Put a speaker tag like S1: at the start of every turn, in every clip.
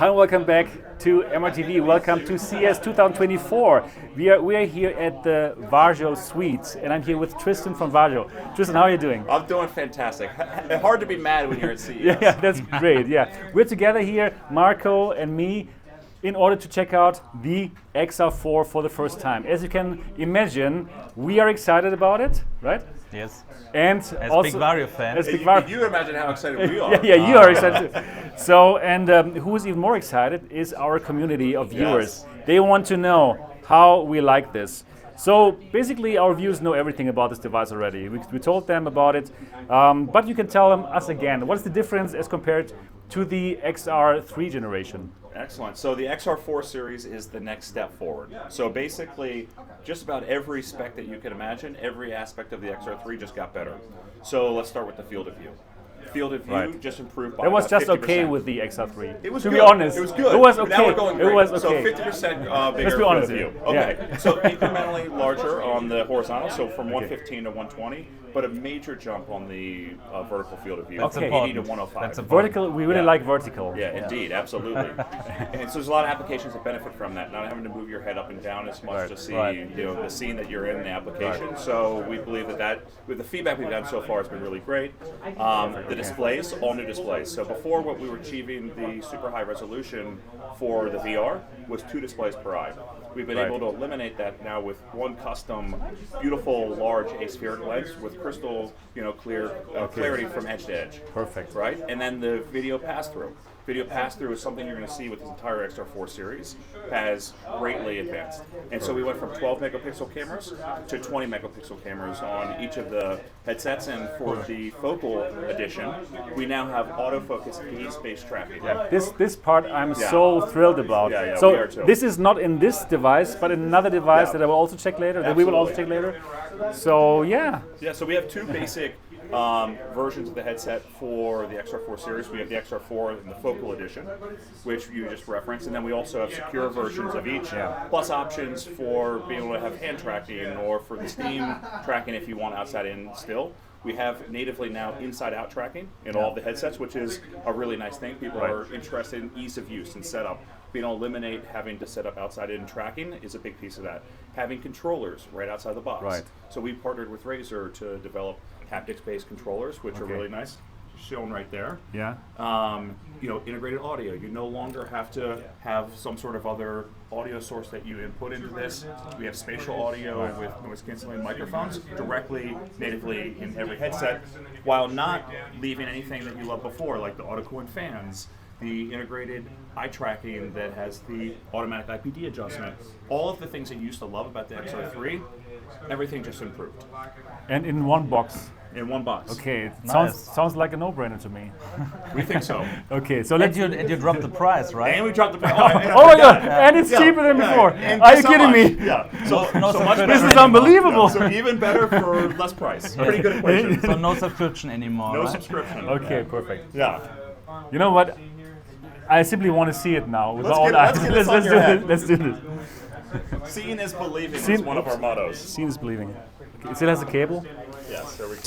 S1: Hi, welcome back to MRTV. Welcome to CES 2024. We are here at the Varjo suite, and I'm here with Tristan from Varjo. Tristan, how are you doing?
S2: I'm doing fantastic. Hard to be mad when you're at CES.
S1: Yeah, that's great. Yeah, we're together here, Marco and me, in order to check out the XR4 for the first time. As you can imagine, we are excited about it, right?
S3: Yes.
S1: And
S3: as
S1: also,
S3: big Varjo fan.
S2: As big Varjo. You imagine how excited we are.
S1: Yeah, you are excited too. So, and who is even more excited is our community of viewers.
S2: Yes.
S1: They want to know how we like this. So basically, our viewers know everything about this device already. We told them about it, but you can tell them us again. What is the difference as compared to the XR3 generation?
S2: Excellent. So the XR4 series is the next step forward. So basically, just about every spec that you can imagine, every aspect of the XR3 just got better. So let's start with the field of view. Field of view just improved by
S1: It was
S2: about
S1: just
S2: 50%.
S1: okay with the XR3.
S2: It was
S1: to
S2: good.
S1: be honest.
S2: It was good.
S1: It was okay.
S2: Now we're going great.
S1: It was okay.
S2: So 50% bigger
S1: Let's be honest
S2: field of
S1: here.
S2: view. Okay.
S1: Yeah.
S2: So incrementally larger on the horizontal, so from 115 to 120, but a major jump on the vertical field of view.
S3: That's
S2: from
S3: important.
S2: 80 to 105.
S3: That's important.
S1: Vertical, we really like vertical.
S2: Yeah, indeed, absolutely. And so there's a lot of applications that benefit from that, not having to move your head up and down as much to see you know, the scene that you're in the application. So we believe that with the feedback we've had so far, has been really great. The displays, all new displays. So before, what we were achieving the super high resolution for the VR was 2 displays per eye. We've been able to eliminate that now with one custom, beautiful, large aspheric lens with crystal, clear clarity from edge to edge.
S1: Perfect.
S2: Right, and then the video pass-through. Video pass-through is something you're going to see with this entire XR4 series, has greatly advanced. And so we went from 12 megapixel cameras to 20 megapixel cameras on each of the headsets, and for the Focal Edition, we now have autofocus gaze-based tracking.
S1: Yeah, this part I'm so thrilled about.
S2: Yeah,
S1: so
S2: we are too.
S1: this is not in this device, but in another device that I will also check later, that we will also check later. So yeah.
S2: Yeah, so we have 2 basic versions of the headset for the XR4 series. We have the XR4 and the Focal Edition, which you just referenced, and then we also have secure versions of each, plus options for being able to have hand tracking or for the Steam tracking if you want outside in still. We have natively now inside-out tracking in all of the headsets, which is a really nice thing. People are interested in ease of use and setup. Being able to eliminate having to set up outside-in tracking is a big piece of that. Having controllers right outside the box.
S1: Right.
S2: So we partnered with Razer to develop haptics-based controllers, which are really nice, shown right there.
S1: Yeah.
S2: Integrated audio. You no longer have to have some sort of other audio source that you input into this. We have spatial audio with noise-canceling microphones directly, natively in every headset, while not leaving anything that you loved before, like the auto-cooling fans, the integrated eye tracking that has the automatic IPD adjustment. All of the things that you used to love about the XR3, everything just improved.
S1: And in one box.
S2: In one box.
S1: Okay, it
S3: Nice.
S1: sounds like a no-brainer to me.
S2: We think so.
S1: Okay, so
S3: And
S1: let's.
S3: you dropped the price, right?
S2: And we dropped the price.
S1: Oh my god! And it's cheaper than before. Are you kidding me?
S2: Yeah. So
S3: No
S2: much
S3: subscription
S1: This is
S3: anymore.
S1: unbelievable.
S2: So even better for less price. Pretty good equation.
S3: So no subscription anymore,
S2: No
S3: right?
S2: subscription.
S1: Okay, perfect.
S2: Yeah.
S1: You know what? I simply want to see it now with
S2: Let's
S1: my own
S2: get- let's
S1: eyes.
S2: get this on your head.
S1: Let's do this.
S2: Seeing is believing is
S1: Seeing-
S2: one of our mottos.
S1: Seeing is believing. Okay, it still has a cable.
S2: Yes, there we go.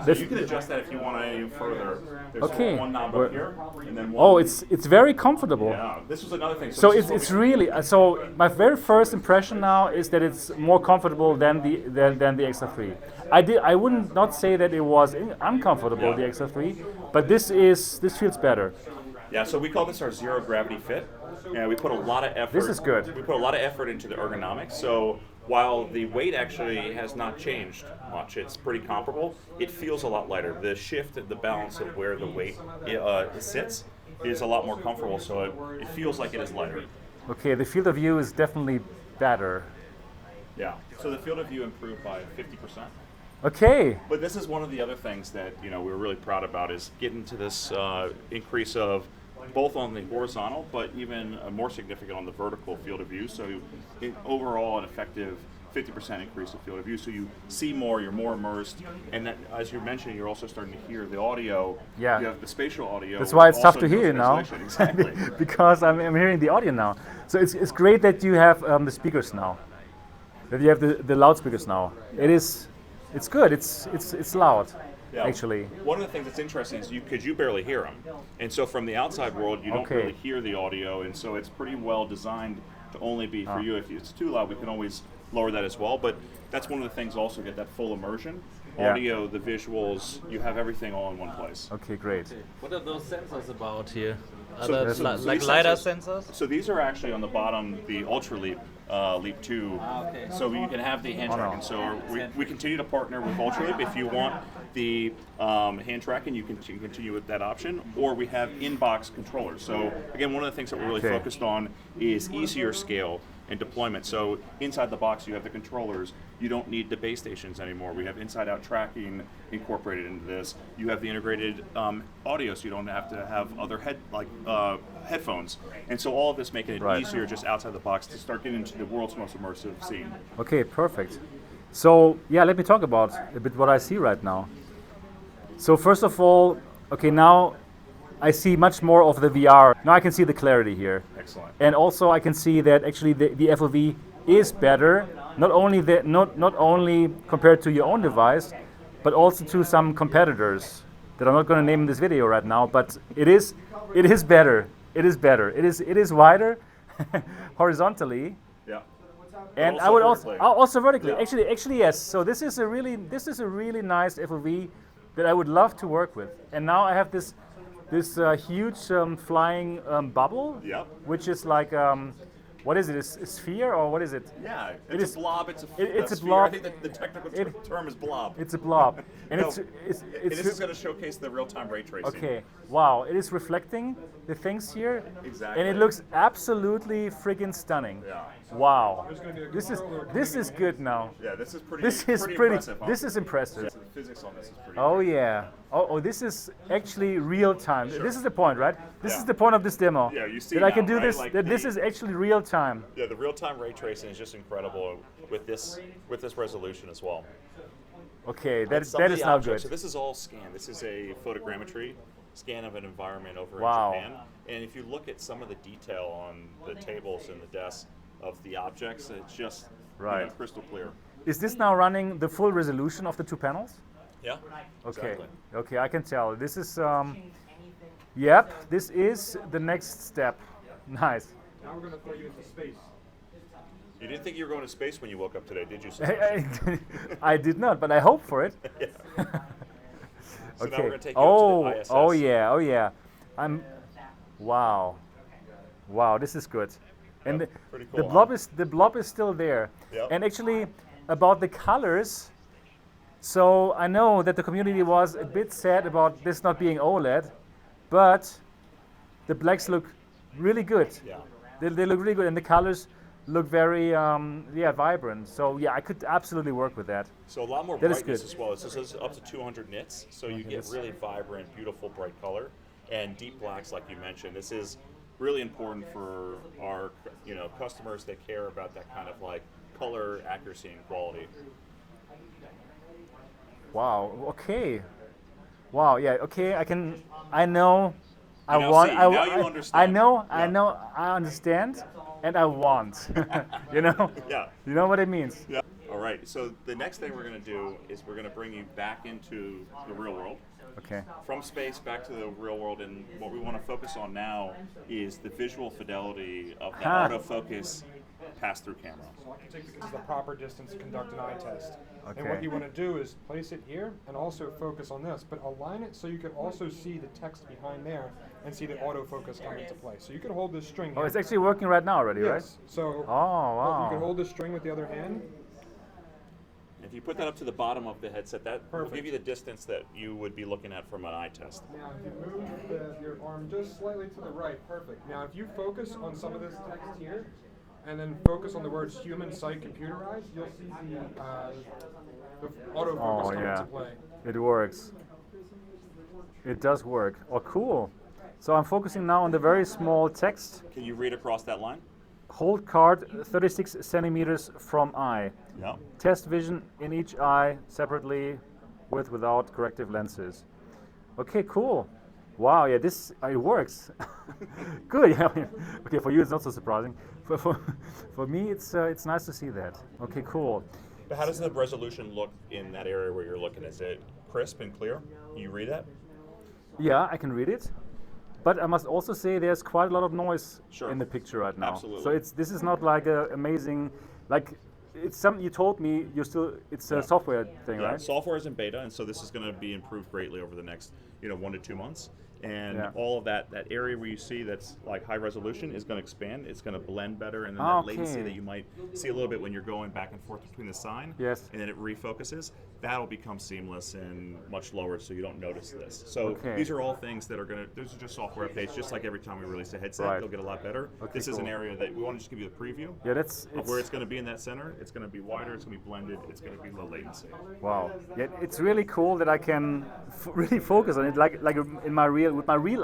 S2: So you can adjust that if you want to further. There's
S1: Okay.
S2: one knob
S1: We're-
S2: up here, and then one.
S1: Oh, it's very comfortable.
S2: Yeah, this was another thing.
S1: So
S2: this is
S1: it's
S2: what we-
S1: really so. My very first impression now is that it's more comfortable than the XR3. I wouldn't not say that it was uncomfortable, the XR3, but this feels better.
S2: Yeah, so we call this our zero gravity fit. And we put a lot of effort.
S1: This is good.
S2: We put a lot of effort into the ergonomics. So while the weight actually has not changed much, it's pretty comparable. It feels a lot lighter. The shift, the balance of where the weight sits, is a lot more comfortable. So it feels like it is lighter.
S1: Okay, the field of view is definitely better.
S2: Yeah. So the field of view improved by 50%.
S1: Okay.
S2: But this is one of the other things that we're really proud about, is getting to this increase of both on the horizontal, but even more significant on the vertical field of view. So overall, an effective 50% increase in field of view. So you see more, you're more immersed, and that, as you're mentioning, you're also starting to hear the audio.
S1: Yeah.
S2: You have the spatial audio.
S1: That's why it's
S2: also
S1: tough to hear you now.
S2: Exactly.
S1: Because I'm hearing the audio now. So it's great that you have the speakers now. That you have the loudspeakers now. It's good. It's loud. actually.
S2: One of the things that's interesting is because you barely hear them, and so from the outside world you don't really hear the audio, and so it's pretty well designed to only be for you. If it's too loud, we can always lower that as well. But that's one of the things also, get that full immersion. Audio, the visuals, you have everything all in one place.
S1: Okay, great.
S3: What are those sensors about here? Are
S2: So
S3: those like
S2: these
S3: LiDAR sensors?
S2: So these are actually on the bottom, the Ultra Leap, Leap 2.
S3: Okay.
S2: So you can have the hand tracking. So we continue to partner with Ultra Leap. If you want the hand tracking, you can continue with that option. Or we have in-box controllers. So again, one of the things that we're really focused on is easier scale and deployment. So inside the box, you have the controllers. You don't need the base stations anymore. We have inside-out tracking incorporated into this. You have the integrated audio, so you don't have to have other headphones. And so all of this making it easier just outside the box to start getting into the world's most immersive scene.
S1: Okay, perfect. So yeah, let me talk about a bit what I see right now. So first of all, okay, now I see much more of the VR. Now I can see the clarity here.
S2: Excellent.
S1: And also I can see that actually the FOV is better, not only compared to your own device, but also to some competitors that I'm not going to name in this video right now, but it is better. It is better. It is wider horizontally.
S2: Yeah.
S1: And
S2: also
S1: I would
S2: vertically.
S1: also vertically.
S2: Yeah.
S1: Actually yes. So this is a really nice FOV that I would love to work with. And now I have this huge flying bubble, which is like what is it? A sphere or what is it?
S2: Yeah, it's a blob. It's a
S1: sphere. blob.
S2: I think the technical term is blob.
S1: It's a blob, and
S2: this is going to showcase the real-time ray tracing.
S1: Okay, wow! It is reflecting the things here,
S2: exactly,
S1: and it looks absolutely friggin' stunning.
S2: Yeah.
S1: Wow. This is good now.
S2: Yeah, this is pretty.
S1: This is pretty impressive. Huh? This is impressive.
S2: Yeah, the physics on this is pretty.
S1: Oh yeah. Oh, this is actually real time. Sure. This is the point, right? This is the point of this demo.
S2: Yeah, you see
S1: that
S2: now,
S1: I can do
S2: right?
S1: this.
S2: Like
S1: that this is actually real time.
S2: Yeah, the real-time ray tracing is just incredible with this resolution as well.
S1: Okay, that is now good.
S2: So this is all scan. This is a photogrammetry scan of an environment over in Japan. And if you look at some of the detail on the tables and the desks of the objects, it's just crystal clear.
S1: Is this now running the full resolution of the two panels?
S2: Yeah.
S1: Okay.
S2: Exactly.
S1: Okay, I can tell. This is yep, this is the next step. Nice.
S4: Now we're going to throw you into space.
S2: You didn't think you were going to space when you woke up today, did you, Sebastian?
S1: I did not, but I hope for it.
S2: So
S1: okay.
S2: now we're going to take you up to the ISS.
S1: Oh yeah. Wow, this is good. And
S2: pretty cool,
S1: the blob is still there.
S2: Yep.
S1: And actually, about the colors, so I know that the community was a bit sad about this not being OLED, but the blacks look really good.
S2: Yeah.
S1: They look really good, and the colors look very vibrant. So yeah, I could absolutely work with that.
S2: So a lot more
S1: That is
S2: brightness
S1: good.
S2: as well. This is up to 200 nits, so you get really vibrant, beautiful, bright color, and deep blacks, like you mentioned. This is really important for our customers that care about that kind of like color accuracy and quality.
S1: Wow. Okay. Wow. Yeah. Okay. I know. I
S2: now
S1: want.
S2: see,
S1: I,
S2: now you
S1: I,
S2: understand.
S1: I know.
S2: Yeah.
S1: I know. I understand, and I want. You know.
S2: Yeah.
S1: You know what it means.
S2: Yeah. All right. So the next thing we're going to do is we're going to bring you back into the real world.
S1: Okay.
S2: From space back to the real world, and what we want to focus on now is the visual fidelity of the autofocus pass-through camera.
S4: This is the proper distance to conduct an eye test.
S1: Okay.
S4: And what you want to do is place it here and also focus on this, but align it so you can also see the text behind there and see the autofocus come into play. So you can hold this string
S1: Oh,
S4: here.
S1: it's actually working right now already, right?
S4: Yes. So
S1: wow.
S4: you can hold this string with the other hand.
S2: If you put that up to the bottom of the headset, that will
S4: Perfect.
S2: give you the distance that you would be looking at from an eye test.
S4: Now, if you move your arm just slightly to the right, perfect. Now, if you focus on some of this text here, and then focus on the words human sight computerized, you'll see the autofocus come into play.
S1: It works. It does work. Oh, cool. So I'm focusing now on the very small text.
S2: Can you read across that line?
S1: Hold card 36 centimeters from eye.
S2: Yeah.
S1: Test vision in each eye separately without corrective lenses. Okay, cool. Wow, yeah, this it works. Good. Yeah. Okay, for you it's not so surprising. For me, it's nice to see that. Okay, cool.
S2: But how does the resolution look in that area where you're looking? Is it crisp and clear. Can you read that?
S1: Yeah, I can read it. But I must also say there's quite a lot of noise
S2: Sure.
S1: in the picture right now.
S2: Absolutely.
S1: So this is not like a amazing, like it's something you told me. It's a software thing,
S2: Yeah,
S1: right?
S2: software is in beta, and so this is going to be improved greatly over the next 1 to 2 months. And
S1: Yeah.
S2: all of that area where you see that's like high resolution is going to expand. It's going to blend better, and then
S1: Ah,
S2: that latency
S1: okay.
S2: that you might see a little bit when you're going back and forth between the sign,
S1: Yes.
S2: and then it refocuses, that'll become seamless and much lower, so you don't notice this. So
S1: Okay.
S2: these are all things that are going to. These are just software updates, just like every time we release a headset,
S1: Right.
S2: they'll get a lot better.
S1: Okay,
S2: This is an
S1: cool.
S2: area that we want to just give you a preview.
S1: Yeah, that's
S2: Of where it's going to be in that center. It's going to be wider. It's going to be blended. It's going to be low latency.
S1: wow. Yeah, it's really cool that I can really focus on it, like in my real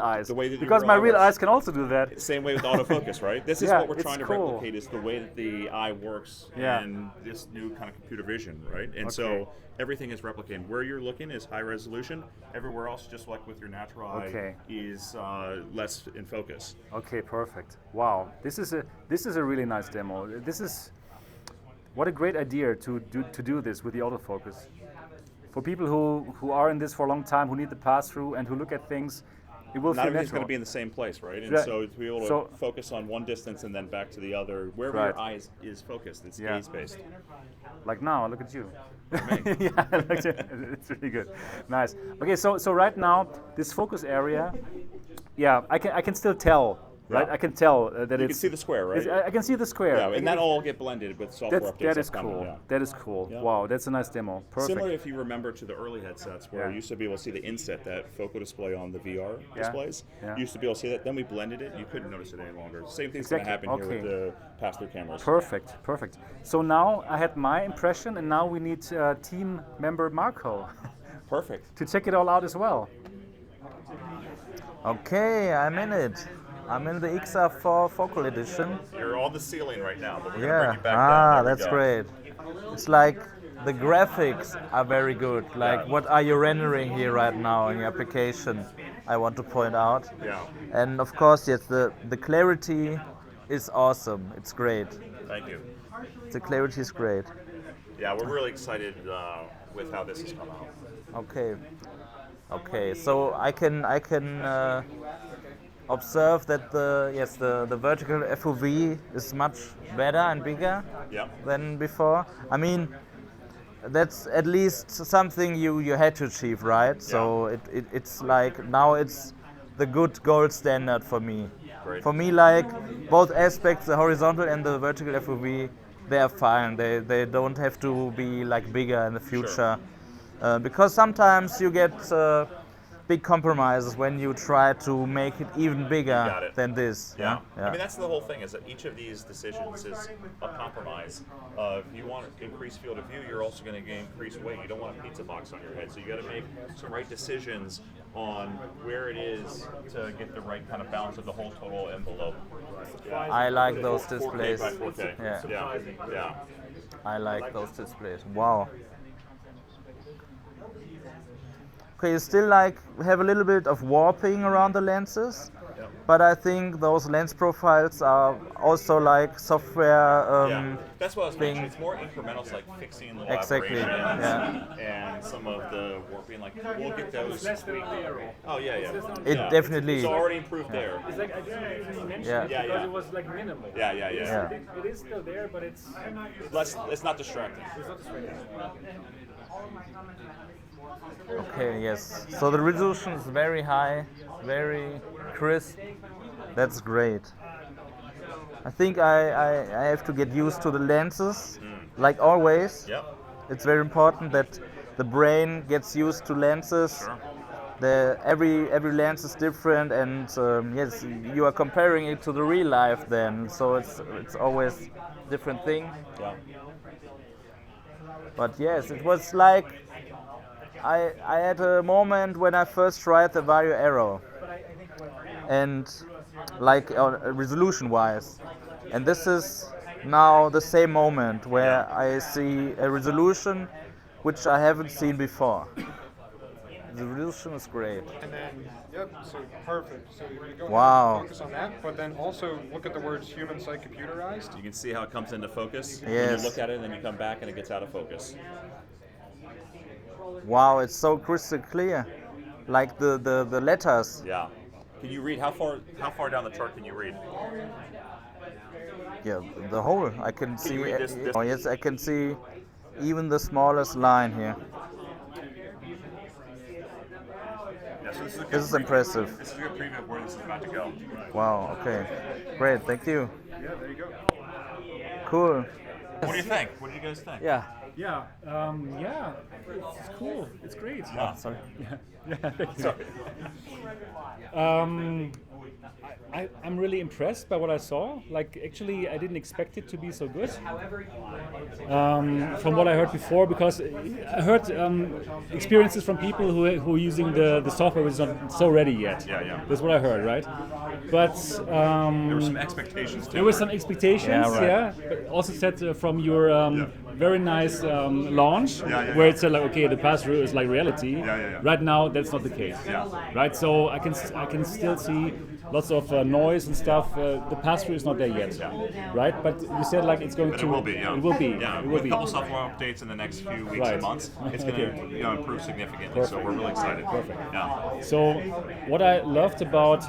S1: eyes.
S2: The way that
S1: because
S2: your
S1: my
S2: eye
S1: real
S2: works.
S1: eyes can also do that.
S2: Same way with autofocus, right? This is
S1: Yeah,
S2: what we're
S1: it's
S2: trying to
S1: cool.
S2: replicate is the way that the eye works
S1: Yeah.
S2: and this new kind of computer vision, right? And
S1: Okay.
S2: so everything is replicated. Where you're looking is high resolution. Everywhere else, just like with your natural eye,
S1: Okay.
S2: is less in focus.
S1: Okay, perfect. Wow, this is a really nice demo. What a great idea to do this with the autofocus. For people who are in this for a long time, who need the pass through and who look at things, it will
S2: Not
S1: feel
S2: everything's
S1: natural.
S2: going to be in the same place, right? And
S1: Yeah.
S2: so to be able to
S1: So-
S2: focus on one distance and then back to the other, wherever
S1: Right.
S2: your eye is focused, it's
S1: Yeah.
S2: gaze-based.
S1: Like now, look at you.
S2: me.
S1: Yeah, it's really good. Nice. Okay, so right now this focus area, yeah, I can still tell, right?
S2: Yeah.
S1: I can tell that
S2: You
S1: it's.
S2: can see the square, right?
S1: I can see the square.
S2: Yeah, and that'll all get blended with software updates.
S1: That is
S2: upcoming,
S1: cool.
S2: yeah.
S1: That is cool.
S2: Yeah.
S1: Wow, that's a nice demo. Perfect.
S2: Similar, if you remember, to the early headsets where
S1: Yeah.
S2: you used to be able to see the inset, that focal display on the VR displays.
S1: Yeah.
S2: You used to be able to see that. Then we blended it. You couldn't notice it any longer. Same thing's going to happen
S1: Exactly.
S2: here with the pass-through cameras.
S1: Perfect, perfect. So now I had my impression, and now we need team member Marco
S2: Perfect.
S1: to check it all out as well.
S5: Okay, I'm in it. I'm in the XR4 Focal Edition.
S2: You're on the ceiling right now, but we're going to
S5: Yeah.
S2: bring you back down. There we
S5: That's
S2: go.
S5: great. It's like the graphics are very good. Like,
S2: Yeah.
S5: what are you rendering here right now in your application? I want to point out.
S2: Yeah.
S5: And of course, yes, the clarity is awesome. It's great.
S2: Thank you.
S5: The clarity is great.
S2: Yeah, we're really excited with how this has come out.
S5: Okay. Okay. So I can observe that the vertical FOV is much better and bigger
S2: Yeah.
S5: than before. I mean, that's at least something you had to achieve, right? So it's like now it's the good gold standard for me.
S2: Great.
S5: For me, like both aspects, the horizontal and the vertical FOV, they are fine. They don't have to be like bigger in the future, because sometimes you get big compromises when you try to make it even bigger
S2: Got it.
S5: than this.
S2: Yeah. I mean, that's the whole thing, is that each of these decisions is a compromise. If you want to increase field of view, you're also going to increase weight. You don't want a pizza box on your head, so you got to make some right decisions on where it is to get the right kind of balance of the whole total envelope. Yeah.
S5: I like those
S2: 4K
S5: displays.
S2: by 4K.
S5: Yeah.
S2: Yeah.
S5: I like those displays. Wow. Okay, you still like have a little bit of warping around the lenses, but I think those lens profiles are also like software.
S2: Yeah, that's what I was
S5: thing.
S2: mentioning. It's more incremental, it's like fixing the
S5: Exactly,
S2: aberrations and some of the warping. Like we'll get those. Oh yeah.
S5: It definitely-
S2: It's already improved there.
S1: It's like I didn't even mention
S5: Yeah.
S1: it
S2: Yeah,
S1: because
S2: yeah.
S1: it was like minimal.
S2: Yeah.
S5: Yeah.
S1: It is still there, but it's
S2: It's not distracting.
S1: not distracting.
S5: Okay, yes. So the resolution is very high, very crisp. That's great. I think I have to get used to the lenses, like always.
S2: Yep.
S5: It's very important that the brain gets used to lenses.
S2: Sure.
S5: Every lens is different, and yes, you are comparing it to the real life then. So it's always different thing.
S2: Yeah.
S5: But yes, it was like I had a moment when I first tried the Varjo Aero, and like resolution-wise, and this is now the same moment where I see a resolution which I haven't seen before. The resolution is great.
S4: And then, yep, so perfect. So you go
S5: Wow.
S4: ahead and focus on that, but then also look at the words human sight computerized.
S2: You can see how it comes into focus. When
S5: Yes.
S2: you look at it and then you come back and it gets out of focus.
S5: Wow, it's so crystal clear, like the letters.
S2: Yeah. Can you read how far down the chart can you read?
S5: Yeah, the whole. I can see.
S2: you read this-
S5: Oh yes, I can see even the smallest line here.
S2: Yeah, so this is a good
S5: This is
S2: preview.
S5: impressive.
S2: This is a good preview of where this is about to go.
S5: Wow. Okay. Great. Thank you.
S2: Yeah, there you go.
S5: Cool.
S2: What do you think? What do you guys think?
S5: Yeah.
S1: Yeah, it's cool. It's great.
S2: Yeah.
S5: Sorry.
S1: Yeah, thank you.
S2: Sorry.
S1: I'm really impressed by what I saw. Like, actually, I didn't expect it to be so good. From what I heard before, because I heard experiences from people who are using the software which is not so ready yet.
S2: Yeah.
S1: That's what I heard, right? But
S2: There were some expectations too.
S1: there were some expectations,
S5: Yeah, right.
S1: but also said from your very nice launch,
S2: Yeah.
S1: where it said like, okay, the pass-through is like reality.
S2: Yeah.
S1: Right now, that's not the case.
S2: Yeah.
S1: Right, so I can still see lots of noise and stuff. The pass-through is not there yet. Right, but you said like it's going
S2: But
S1: to.
S2: it will be, yeah.
S1: It will be.
S2: Yeah,
S1: It will
S2: with
S1: be.
S2: a couple software updates in the next few weeks
S1: Right.
S2: and months, it's going to improve significantly. So we're really excited.
S1: Perfect.
S2: Yeah.
S1: So what I loved about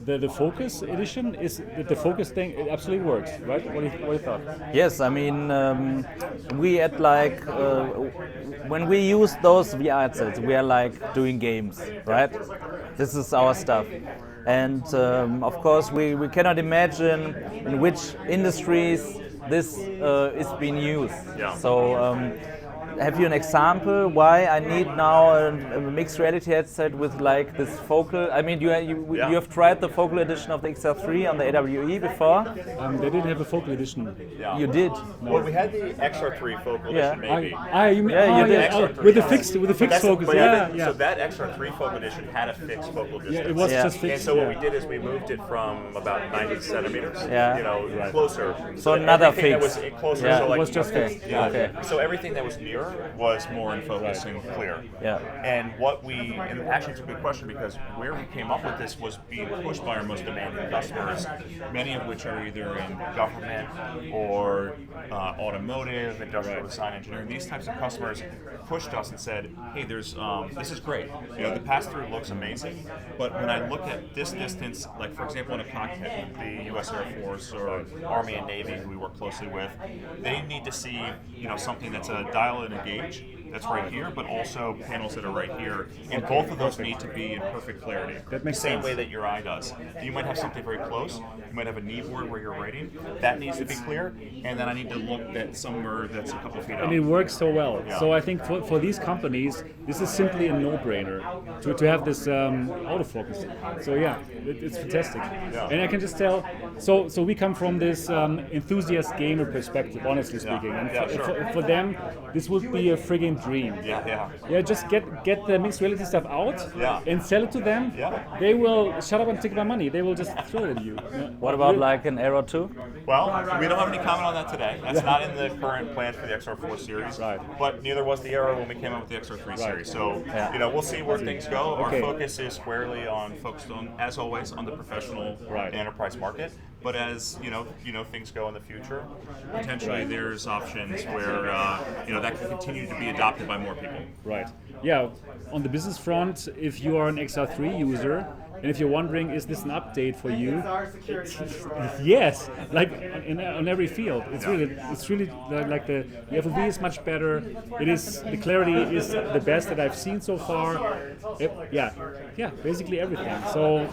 S1: the Focus edition is that the Focus thing it absolutely works, right? What do you thought?
S5: Yes, I mean, we at like when we use those VR headsets, we are like doing games, right? This is our stuff, and of course we cannot imagine in which industries this is being used.
S2: Yeah.
S5: So. Have you an example why I need now a mixed reality headset with like this focal? I mean, you have tried the focal edition of the XR3 on the AWE before.
S1: They didn't have a Focal edition.
S2: Yeah.
S5: You did.
S2: Well, we had the XR3 Focal
S5: Yeah.
S2: Edition, maybe.
S1: You mean,
S5: Yeah, you did.
S2: XR3
S1: with the
S2: has.
S1: fixed
S2: But
S1: focus.
S2: but
S1: Yeah.
S2: So that XR3 Focal Edition had a fixed focal distance.
S1: Yeah, it was
S5: Yeah.
S1: just fixed.
S2: And so what
S1: yeah.
S2: we did is we moved it from about 90 centimeters,
S5: Yeah.
S2: closer.
S5: So
S2: that
S5: another
S2: everything that
S5: fix.
S2: was closer.
S5: Yeah.
S2: So
S1: It
S2: like,
S1: was just
S5: Okay.
S1: fixed.
S2: yeah.
S5: Okay.
S2: So everything that was near was more in focus and clear.
S5: Yeah.
S2: And and actually it's a good question because where we came up with this was being pushed by our most demanding customers, many of which are either in government or automotive, industrial design, engineering. These types of customers pushed us and said, hey, this is great. The pass-through looks amazing, but when I look at this distance, like for example in a cockpit, the U.S. Air Force or Army and Navy, who we work closely with, they need to see something that's a dial and a gauge that's right here, but also panels that are right here, and both of those need to be in perfect clarity.
S1: That makes
S2: Same
S1: sense.
S2: way that your eye does. You might have something very close. You might have a knee board where you're writing. That needs to be clear, and then I need to look at somewhere that's a couple feet
S1: And it
S2: out.
S1: works so well.
S2: Yeah.
S1: So I think for these companies, this is simply a no-brainer to have this autofocus. So yeah, it's fantastic.
S2: Yeah.
S1: And I can just tell. So we come from this enthusiast gamer perspective, honestly speaking. And
S2: Yeah, sure.
S1: for them, this would be a friggin' dream.
S2: Yeah.
S1: Yeah, just get the mixed reality stuff out
S2: Yeah.
S1: and sell it to them.
S2: Yeah.
S1: They will shut up and take my money. They will just throw it at you. Yeah.
S5: What about like an Aero 2?
S2: Well, we don't have any comment on that today. That's not in the current plans for the XR4 series.
S1: Right.
S2: But neither was the Aero when we came out with the XR3 series. So, we'll see where things go.
S1: Okay.
S2: Our focus is squarely focused on, as always, on the professional
S1: Right.
S2: enterprise market. But as things go in the future, potentially there's options where that can continue to be adopted by more people.
S1: Right. Yeah. On the business front, if you are an XR3 user, and if you're wondering, is this an update for you? Yes. Like on every field, it's really like the FOV is much better. The clarity is the best that I've seen so far. Basically everything. So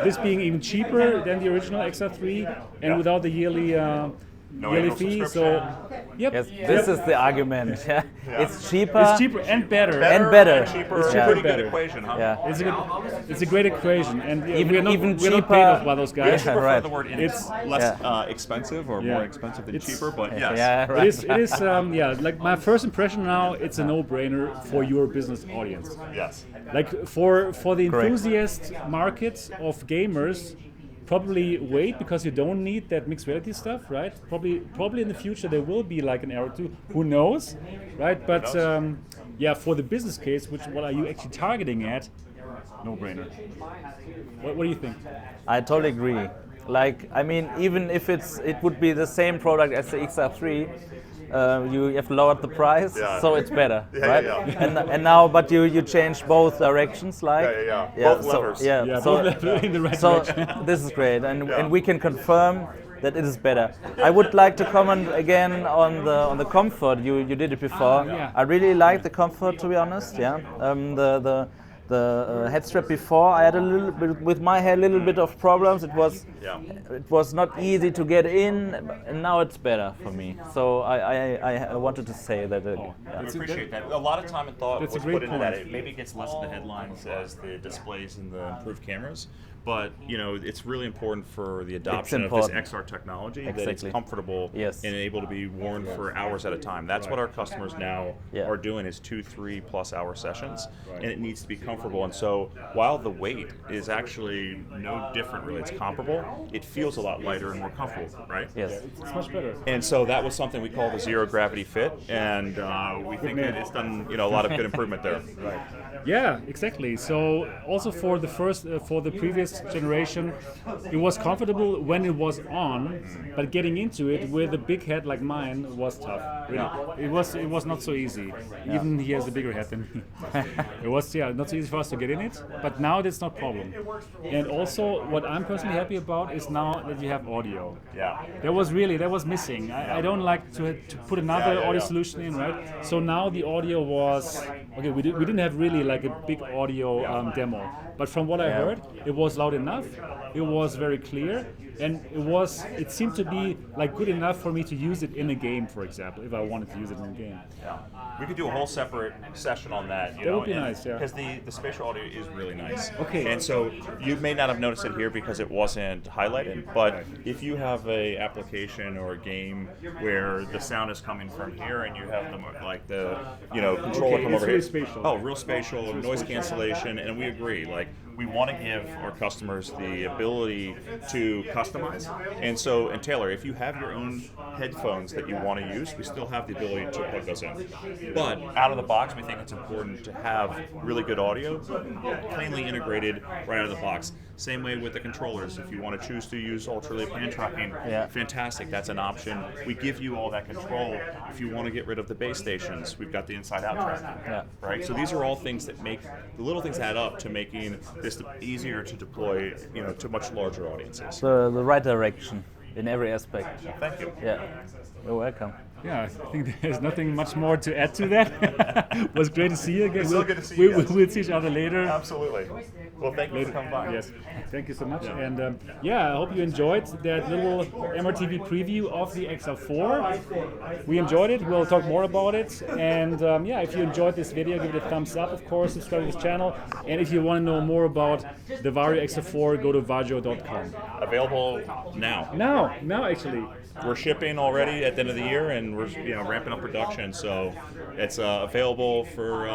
S1: this being even cheaper than the original XR3, and without the yearly
S2: annual
S1: fee. So
S2: subscription.
S1: yep.
S5: Yes, this is the argument. Yeah. It's cheaper.
S1: It's cheaper and better.
S5: And better.
S2: Cheaper.
S5: It's
S2: It's a
S5: cheaper
S2: pretty
S1: and better.
S2: good equation, huh?
S5: Yeah.
S1: It's a great equation, and
S5: Even-
S1: we're not,
S5: even
S1: we're not
S5: cheaper-
S1: paid off by those
S2: I
S1: guys.
S2: actually prefer
S5: right.
S2: the word
S1: It's-
S2: less expensive or
S1: Yeah.
S2: more expensive than
S1: It's-
S2: cheaper, but yes.
S5: Yeah, right.
S1: It is, like my first impression now, it's a no-brainer for your business audience.
S2: Yes.
S1: Like for the
S5: Correct.
S1: enthusiast market of gamers, probably wait because you don't need that mixed reality stuff, right? Probably in the future there will be like an Aero 2, who knows, right? But for the business case, what are you actually targeting at? No-brainer. What do you think?
S5: I totally agree. Like, I mean, even if it would be the same product as the XR3, you have lowered the price,
S2: Yeah.
S5: so it's better,
S2: Yeah,
S5: right?
S2: yeah.
S5: And now, but you change both directions, like
S2: Both
S5: so,
S2: levers.
S1: Yeah,
S5: so,
S1: both levels in the right
S5: so
S1: direction.
S5: this is great,
S2: Yeah.
S5: and we can confirm that it is better. I would like to comment again on the comfort. You did it before.
S1: Yeah.
S5: I really like the comfort, to be honest. Yeah, the head strap before, I had a little bit with my head, a little bit of problems. It was not easy to get in, and now it's better for me. So I wanted to say that.
S2: I appreciate that. A lot of time and thought
S1: That's a
S2: was
S1: great
S2: put into that.
S1: point.
S2: It maybe gets less of the headlines as the displays and the improved cameras, but you know it's really important for the adoption of this
S5: important.
S2: XR technology that it's
S5: Exactly.
S2: comfortable
S5: Yes.
S2: and able to be worn for hours at a time. That's what our customers now
S5: Yeah.
S2: are doing is 2-3+ hour sessions, and it needs to be comfortable. And so while the weight is actually no different, really, it's comparable. It feels a lot lighter and more comfortable, right?
S5: Yes.
S1: It's much better.
S2: And so that was something we call the zero gravity fit, and we think that it's done a lot of good improvement there.
S1: Yeah, exactly. So also for the for the previous generation, it was comfortable when it was on, but getting into it with a big head like mine was tough. Really, it was not so easy. Even he has a bigger head than me. It was not so easy for us to get in it, but now it's not problem. And also, what I'm personally happy about is now that you have audio.
S2: Yeah.
S1: That was missing. I don't like to put another audio solution in, right? So now the audio was okay. We didn't have really like a big audio demo, but from what I heard, it was loud enough. It was very clear, and it seemed to be like good enough for me to use it in a game, for example, if I wanted to use it in a game.
S2: Yeah. We could do a whole separate session on that.
S1: That would be nice, yeah.
S2: Because the spatial audio is really nice.
S1: Okay.
S2: And so you may not have noticed it here because it wasn't highlighted, but if you have a application or a game where the sound is coming from here and you have the controller come
S1: it's
S2: over
S1: really
S2: here.
S1: spatial.
S2: Oh, real spatial, noise cancellation, and we agree. Like we want to give our customers the ability to customize. And so, and Taylor, if you have your own headphones that you want to use, we still have the ability to plug those in. But out of the box, we think it's important to have really good audio, cleanly integrated right out of the box. Same way with the controllers. If you want to choose to use ultra-late pan tracking, fantastic, that's an option. We give you all that control. If you want to get rid of the base stations, we've got the inside-out tracking, right? So these are all things that make, the little things add up to making this easier to deploy, to much larger audiences.
S5: The right direction in every aspect.
S2: Thank you.
S5: Yeah, you're welcome.
S1: Yeah, I think there's nothing much more to add to that. It was great to see you again.
S2: It's so good to see you guys.
S1: We'll see each other later.
S2: Absolutely. Well, thank you for coming by.
S1: Yes, thank you so much. And I hope you enjoyed that little MRTV preview of the XR4. We enjoyed it. We'll talk more about it. And if you enjoyed this video, give it a thumbs up, of course, subscribe to this channel. And if you want to know more about the Varjo XR4, go to varjo.com.
S2: Available now.
S1: Now actually.
S2: We're shipping already at the end of the year, and we're ramping up production. So it's available for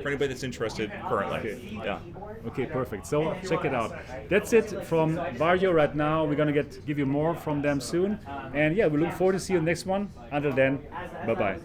S2: anybody that's interested currently.
S1: Okay.
S2: Yeah.
S1: Okay, perfect. So check it out. That's it from Varjo right now. We're gonna give you more from them soon. And we look forward to see you in the next one. Until then, bye bye.